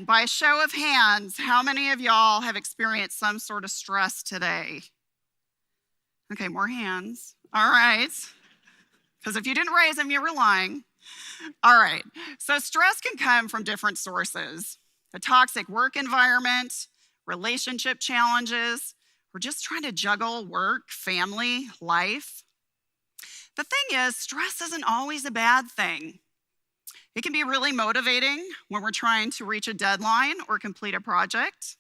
by a show of hands, how many of y'all have experienced some sort of stress today? Okay, more hands. All right. Because if you didn't raise them, you were lying. All right. So stress can come from different sources. A toxic work environment, relationship challenges, or just trying to juggle work, family, life. The thing is, stress isn't always a bad thing. It can be really motivating when we're trying to reach a deadline or complete a project,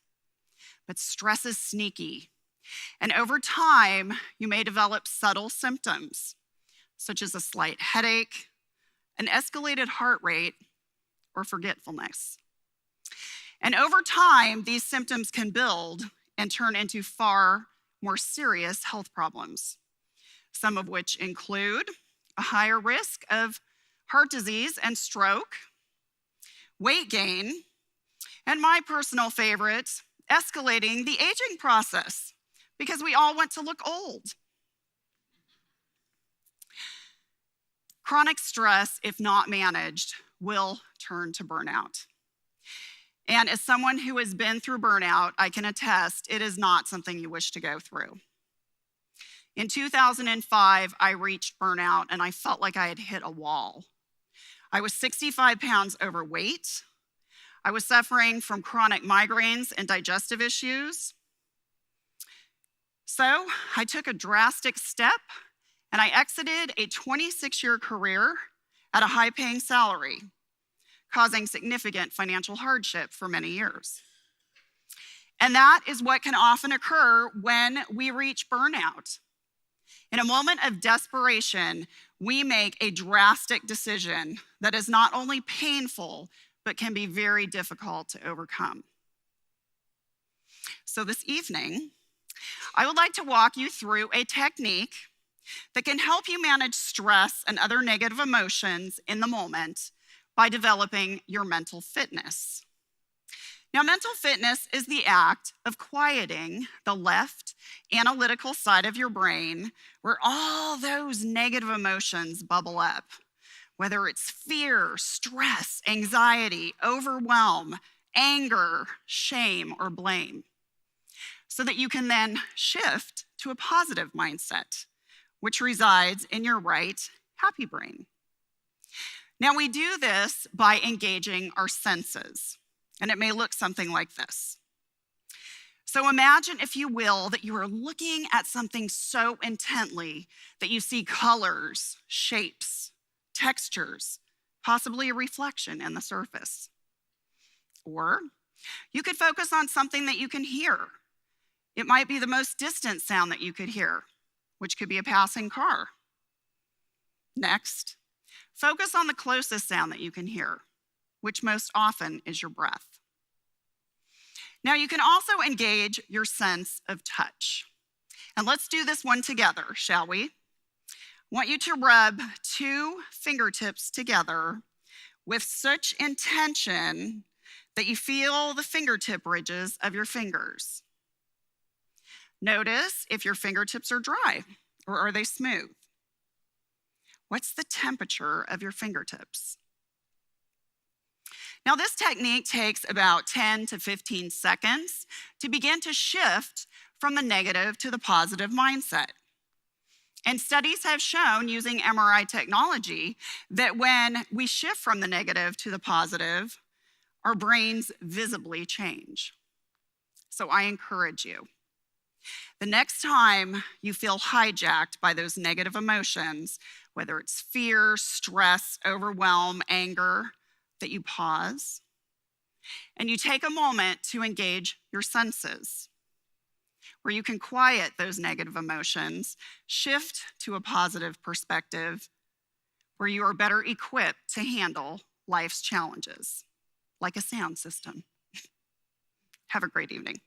but stress is sneaky. And over time, you may develop subtle symptoms, such as a slight headache, an escalated heart rate, or forgetfulness. And over time, these symptoms can build and turn into far more serious health problems, some of which include a higher risk of heart disease and stroke, weight gain, and my personal favorite, escalating the aging process, because we all want to look old. Chronic stress, if not managed, will turn to burnout. And as someone who has been through burnout, I can attest it is not something you wish to go through. In 2005, I reached burnout and I felt like I had hit a wall. I was 65 pounds overweight. I was suffering from chronic migraines and digestive issues. So I took a drastic step and I exited a 26-year career at a high-paying salary, causing significant financial hardship for many years. And that is what can often occur when we reach burnout. In a moment of desperation, we make a drastic decision that is not only painful, but can be very difficult to overcome. So this evening, I would like to walk you through a technique that can help you manage stress and other negative emotions in the moment by developing your mental fitness. Now, mental fitness is the act of quieting the left analytical side of your brain where all those negative emotions bubble up, whether it's fear, stress, anxiety, overwhelm, anger, shame, or blame, so that you can then shift to a positive mindset, which resides in your right happy brain. Now, we do this by engaging our senses, and it may look something like this. So imagine, if you will, that you are looking at something so intently that you see colors, shapes, textures, possibly a reflection in the surface. Or you could focus on something that you can hear. It might be the most distant sound that you could hear, which could be a passing car. Next, focus on the closest sound that you can hear, which most often is your breath. Now, you can also engage your sense of touch. And let's do this one together, shall we? I want you to rub 2 fingertips together with such intention that you feel the fingertip ridges of your fingers. Notice if your fingertips are dry or are they smooth. What's the temperature of your fingertips? Now, this technique takes about 10 to 15 seconds to begin to shift from the negative to the positive mindset. And studies have shown, using MRI technology, that when we shift from the negative to the positive, our brains visibly change. So I encourage you, the next time you feel hijacked by those negative emotions, whether it's fear, stress, overwhelm, anger, that you pause and you take a moment to engage your senses, where you can quiet those negative emotions, shift to a positive perspective, where you are better equipped to handle life's challenges, like a sound system. Have a great evening.